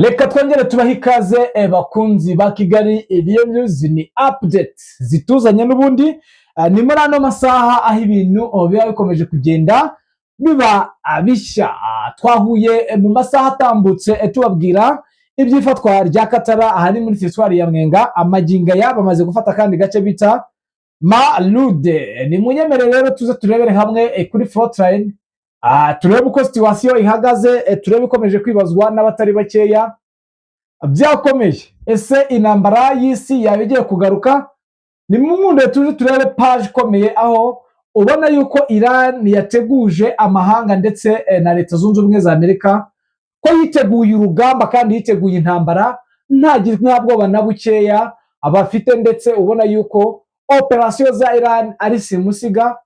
Reka twongere tubaha ikaze bakunzi ba Kigali Real News, ni update zituzanye n'ubundi ni muri ano masaha aho ibintu biba bikomeje kugenda biba bishya. Twahuye mu masaha atambutse tubabwira ibyifatwa rya Katara ahari muri teritwari ya Mwenga. Amaginga ya bamaze gufata kandi gace bita Malude. Ni munyemere rero tuze turebere hamwe kuri Frontline, turebe uko situation ihagaze, turebe ikomeje kwibazwa n'abatari bakeya. Byakomeye, ese intambara y'isi yabigiye kugaruka? Ni munde tuje turebe page ikomeye aho ubona yuko Iran yateguje amahanga ndetse na Leta Zunze Ubumwe za Amerika ko yiteguye urugamba kandi yiteguye intambara nta bwoba na bukeya abafite, ndetse ubona yuko operation za Iran ari simusiga.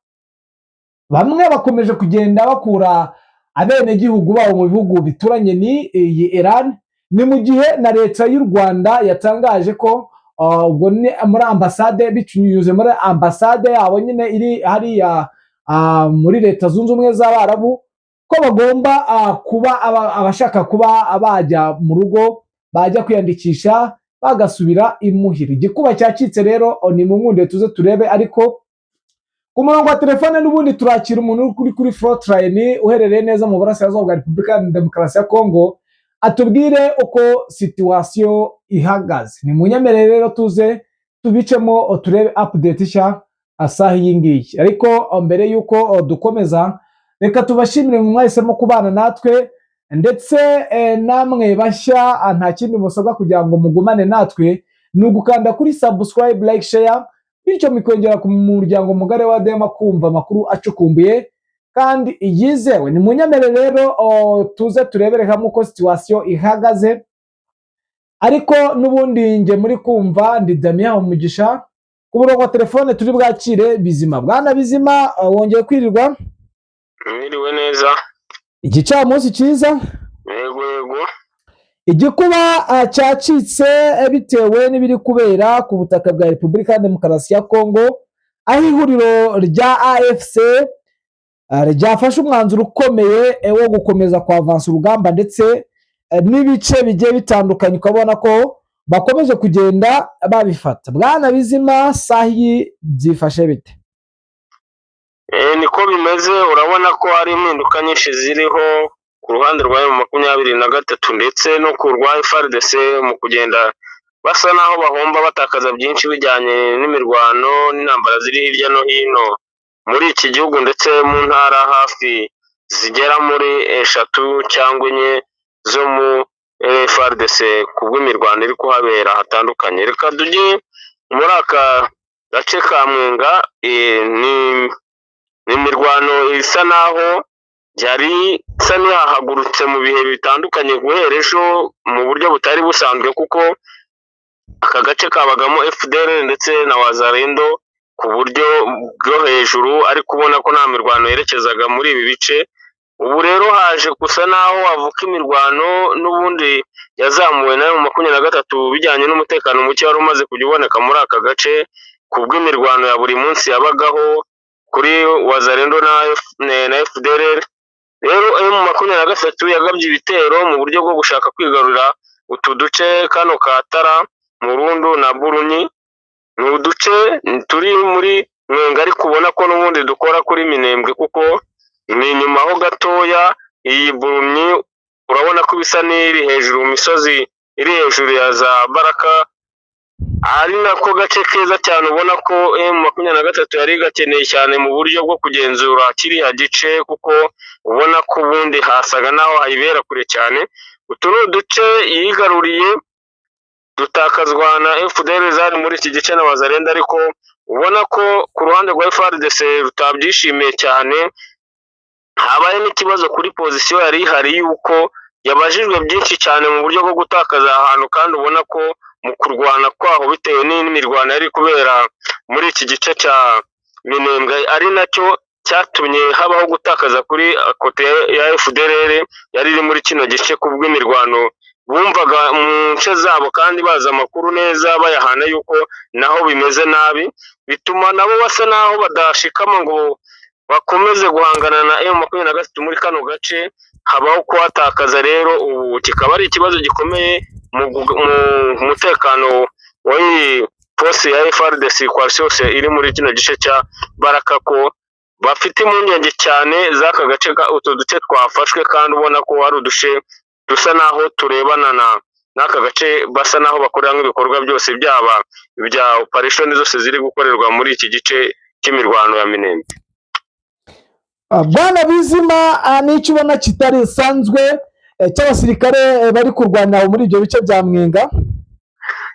Bamwe bakomeje kugenda bakura abene gihugu babo mu bihugu bituranye ni Iran. Ni mu gihe na Leta y'u Rwanda yatangaje ko ubwo ni muri ambasade, bicunyuze muri ambasade yabo nyine iri hariya muri Leta Zunze Ubumwe z'Abarabu, ko bagomba kuba abashaka kuba bajya mu rugo bajya kwiyandikisha bagasubira imuhira. Igikuba cyacitse rero ni mu nkunde tuze turebe, ariko ku murongo wa telefone n'ubundi turakira umuntu kuri Frontline uherereye neza mu burasirazuba bwa Repubulika ya Demokarasi ya Kongo, atubwire uko situation ihagaze. Ni munyemerere rero tuze tubicemo turebe update nshya asaha iyi ngiyi. Ariko mbere yuko dukomeza, reka tubashimire mu mwahisemo kubana natwe, ndetse namwe bashya nta kindi musabwa kugira ngo mugumane natwe ni ugukanda kuri subscribe, like, share, bityo mikongera ku muryango mugari wa Dema kumva amakuru acukumbuye kandi yizewe. Ni munyemere rero tuze turebere hamwe uko situation ihagaze. Ariko nubundi nge muri kumva ndi Damien Umugisha, ku murongo wa telefone turi bwakire Bizima. Bwana Bizima, wongeye kwirirwa? Mwiriwe neza. Igicamunsi cyiza? Yego. Igikuba cyacitse bitewe n'ibiri kubera ku butaka bwa Repubulika ya Demokarasi ya Kongo, aho ihuriro rya AFC ryafashe umwanzuro ukomeye wo gukomeza kwavansa urugamba, ndetse n'ibice bigiye bitandukanye ukabona ko bakomeje kugenda babifata. Bwana Bizima, sahi byifashe bite? Niko bimeze, urabona ko hari impinduka nyinshi ziriho ku ruhande rwa M23 ndetse no ku rwa FARDC mu kugenda basa naho bahomba batakaza byinshi bijyanye n'imirwano n'intambara ziri hirya no hino muri iki gihugu, ndetse mu ntara hafi zigera muri 3 cyangwa 4 zo mu FARDC kubw'imirwano iri kuhabera hatandukanye. Reka tujye muri aka gace ka Mwenga. Ni imirwano isa naho yari isa n'ihahagurutse mu bihe bitandukanye guhera ejo mu buryo butari busanzwe, kuko aka gace kabagamo FDL ndetse na Wazalendo ku buryo bwo hejuru, ariko ubona ko nta mirwano yerekezaga muri ibi bice. Ubu rero haje gusa naho havuka imirwano n'ubundi yazamuwe na M23 bijyanye n'umutekano muke wari umaze kujya uboneka muri aka gace kubw'imirwano ya buri munsi yabagaho kuri Wazalendo na FDL. Rero M23 yagabye ibitero mu buryo bwo gushaka kwigarurira utu duce kano Katara, Murundu na Burunyi. Ni uduce turi muri Mwenga, ariko ubona ko n'ubundi dukora kuri Minembwe, kuko ni inyuma ho gatoya. Iyi Burunyi urabona ko bisa n'iri hejuru mu misozi iri hejuru ya za Baraka, ari nako gace keza cyane ubona ko M23 yari gakeneye cyane mu buryo bwo kugenzura kiriya gice, kuko ubona ko ubundi hasaga naho hayibera kure cyane. Utu ni uduce yigaruriye dutakazwa na FDL zari muri iki gice na Wazalendo, ariko ubona ko ku ruhande rwa FARDC rutabyishimiye cyane. Habaye n'ikibazo kuri position yari ihari yuko yabajijwe byinshi cyane mu buryo bwo gutakaza ahantu, kandi ubona ko mu kurwana kwaho bitewe n'imirwano yari kubera muri iki gice cya Minembwe, ari nacyo cyatumye habaho gutakaza kuri kote ya FDL yari iri muri kino gice kubw'imirwano. Bumvaga mu nce zabo kandi baza amakuru neza bayahana yuko naho bimeze nabi, bituma nabo basa naho badashikama ngo bakomeze guhangana na M23 muri kano gace, habaho kuhatakaza. Rero ubu kikaba ari ikibazo gikomeye mu mutekano w'iyi poste ya FARDC coalition iri muri kino gice cya Baraka, ko bafite impungenge cyane z'aka gace, utu duce twafashwe, kandi ubona ko hari uduce dusa naho turebana n'aka gace, basa naho bakorera nk'ibikorwa byose byaba ibya operation zose ziri gukorerwa muri iki gice cy'imirwano ya Minembwe. Bwana Bizima, n'icyo ubona kitari isanzwe cy'abasirikare bari kurwana muri ibyo bice bya Mwenga?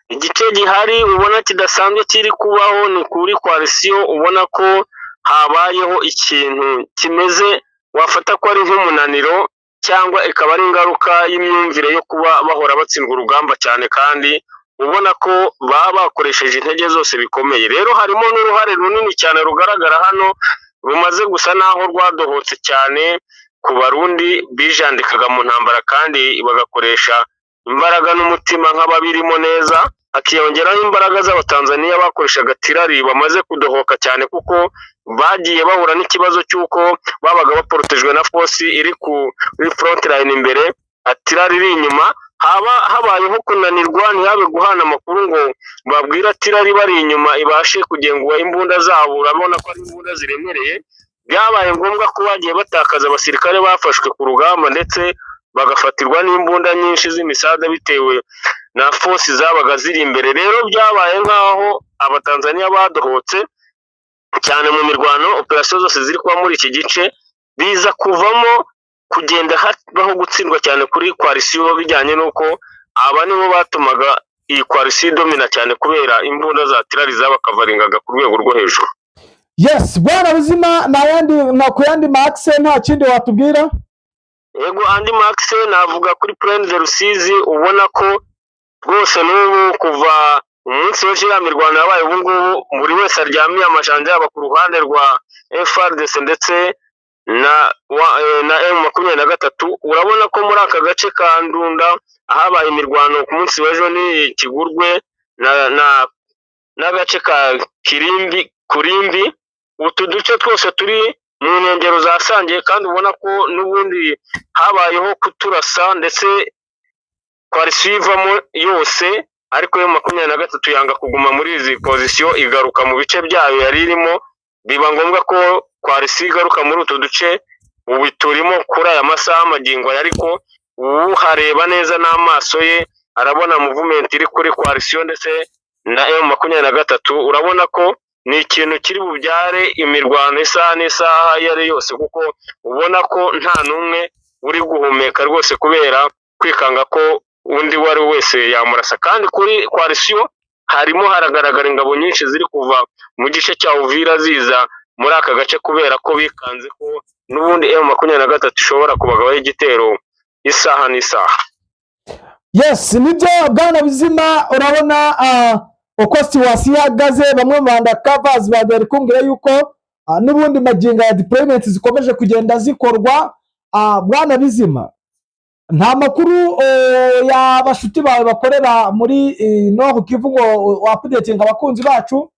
Igice gihari ubona kidasanzwe kiri kubaho ni kuri coalition, ubona ko habayeho ikintu kimeze wafata ko ari nk'umunaniro, cyangwa ikaba ari ingaruka y'imyumvire yo kuba bahora batsindwa urugamba cyane, kandi ubona ko baba bakoresheje intege zose bikomeye. Rero harimo n'uruhare runini cyane rugaragara hano, rumaze gusa naho rwadohotse cyane ku Barundi bijandikaga mu ntambara, kandi bagakoresha imbaraga n'umutima nk'ababirimo neza, hakiyongeraho imbaraga z'Abatanzaniya bakoreshaga tirari, bamaze kudohoka cyane kuko bagiye bahura n'ikibazo cy'uko babaga baporotejwe na force iri kuri front line imbere, tirari iri inyuma. Habayeho kunanirwa, ntihabe guhana amakuru ngo babwira tirari bari inyuma ibashe kugengura imbunda zabo, urabona ko ari imbunda ziremereye. Byabaye ngombwa ko bagiye batakaza abasirikare bafashwe ku rugamba, ndetse bagafatirwa n'imbunda nyinshi z'imisada bitewe na force zabaga ziri imbere. Rero byabaye nk'aho Abatanzaniya badohotse cyane mu mirwano, operation zose ziri kuba muri iki gice, biza kuvamo kugenda habaho gutsindwa cyane kuri coalition, bijyanye n'uko aba nibo batumaga iyi coalition domina cyane, kubera imbunda za tirari zabakavaringaga ku rwego rwo hejuru. Yes, Bwana Bizima, na ku yandi maxe nta kindi watubwira? Yego, andi maxe navuga kuri Plaine de Rusizi, ubona ko rwose n'ubu kuva umunsi w'ejo ya mirwano yabaye, ubu ngubu buri wese aryamiye amajanja, yaba ku ruhande rwa FARDC ndetse na M23. urabona ko muri aka gace ka Ndunda ahabaye imirwano ku munsi w'ejo ni Kigurwe n'agace ka Kurimbi, utu duce twose turi mu nkengero za Sange, kandi ubona ko n'ubundi habayeho kuturasa, ndetse coalition ivamo yose, ariko M23 yanga kuguma muri izi position, igaruka mu bice byayo yari irimo. Biba ngombwa ko coalition igaruka muri utu duce, ubu turimo kuri aya masaha magingo, ariko hareba neza n'amaso ye arabona movement iri kuri coalition ndetse na M23. urabona ko ni ikintu kiri bubyare imirwano isaha n'isaha yari yose, kuko ubona ko nta numwe uri guhumeka rwose, kubera kwikanga ko undi wari wese yamurasa. Kandi kuri coalition harimo haragaragara ingabo nyinshi ziri kuva mu gice cya Uvira ziza muri aka gace, kubera ko bikanze ko n'ubundi M23 ishobora kubagabaho igitero isaha n'isaha. Yes, nibyo Bwana Bizima, urabona uko situation ihagaze. Bamwe mu undercovers bari kumbwira yuko n'ubundi magingo ya deployment zikomeje kugenda zikorwa. Bwana Bizima, nta makuru y'abashuti bawe bakorera muri Nord Kivu ngo updating abakunzi bacu?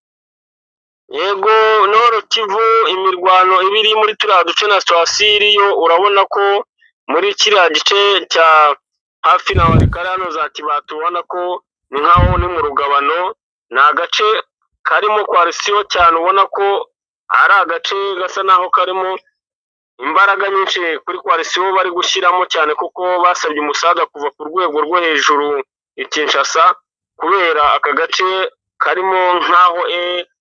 Yego, Nord Kivu imirwano ibiri muri turiya duce na Swasiriyo, urabona ko muri kiriya gice cya hafi na Walikare hano za Kibatu, ubona ko ni nkaho ni mu rugabano, ni agace karimo coalition cyane, ubona ko ari agace gasa naho karimo imbaraga nyinshi kuri coalition bari gushyiramo cyane, kuko basabye umusada kuva ku rwego rwo hejuru i Kinshasa, kubera aka gace karimo nkaho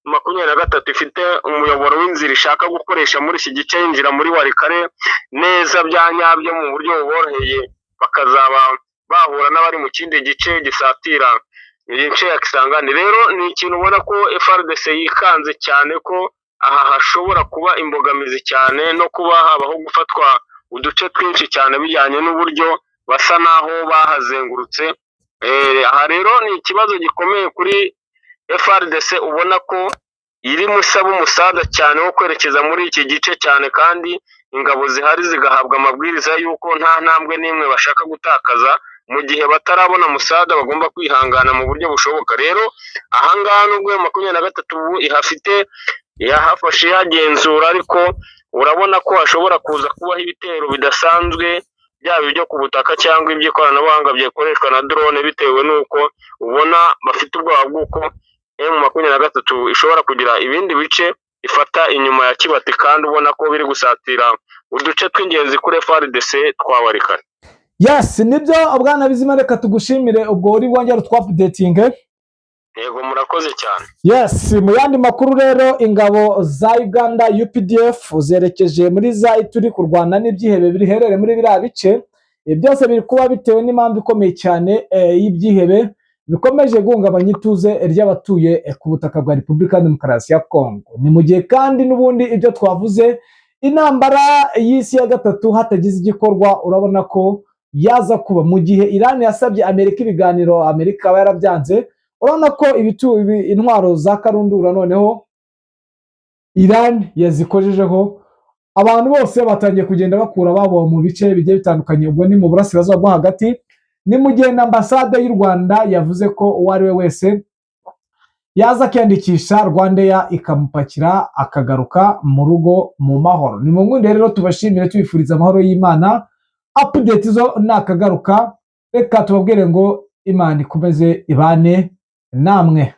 M23 ifite umuyoboro w'inzira ishaka gukoresha muri iki gice, yinjira muri Walikare neza bya nyabyo mu buryo buboroheye, bakazaba bahura n'abari mu kindi gice gisatira igice ya Kisangani. Rero ni ikintu ubona ko FARDC yikanze cyane ko aha hashobora kuba imbogamizi cyane, no kuba habaho gufatwa uduce twinshi cyane, bijyanye n'uburyo basa naho bahazengurutse. Aha rero ni ikibazo gikomeye kuri FARDC, ubona ko iri musaba umusada cyane wo kwerekeza muri iki gice cyane, kandi ingabo zihari zigahabwa amabwiriza y'uko nta ntambwe n'imwe bashaka gutakaza, mu gihe batarabona musada bagomba kwihangana mu buryo bushoboka. Rero ahangaha nubwo M23 ubu ihafite yahafashe yagenzura, ariko urabona ko hashobora kuza kubaho ibitero bidasanzwe byaba ibyo ku butaka cyangwa iby'ikoranabuhanga byakoreshwa na drone, bitewe n'uko ubona bafite ubwoba bw'uko M23 ishobora kugira ibindi bice ifata inyuma ya Kibati, kandi ubona ko biri gusatira uduce tw'ingenzi kuri FARDC twabarikana. Yes, nibyo bwana Bizima, reka tugushimire ubwo uri bwongera utwapudeting. Yego murakoze cyane. Yes, mu yandi makuru rero, ingabo za Uganda UPDF zerekeje muri za Ituri kurwana n'ibyihebe biriherere muri biriya bice. Byose biri kuba bitewe n'impamvu ikomeye cyane y'ibyihebe bikomeje guhungabanya ituze ry'abatuye ku butaka bwa Repubulika ya Demokarasi ya Kongo. Ni mu gihe kandi n'ubundi ibyo twavuze, intambara y'isi ya gatatu hatagize igikorwa, urabona ko yaza kuba mu gihe Iran yasabye Amerika ibiganiro, Amerika aba yarabyanze. Urabona ko intwaro za karundura noneho Iran yazikojejeho, abantu bose batangiye kugenda bakura babo mu bice bigiye bitandukanye. Ubwo ni mu burasirazuba bwo hagati, ni mu gihe na ambasade y'u Rwanda yavuze ko uwo ari we wese yaza akiyandikisha Rwandair ikamupakira akagaruka mu rugo mu mahoro. Ni mu ngundi rero tubashimire, tubifuriza amahoro y'Imana. Update zo nakagaruka, reka tubabwire ngo Imana ikomeze ibane namwe.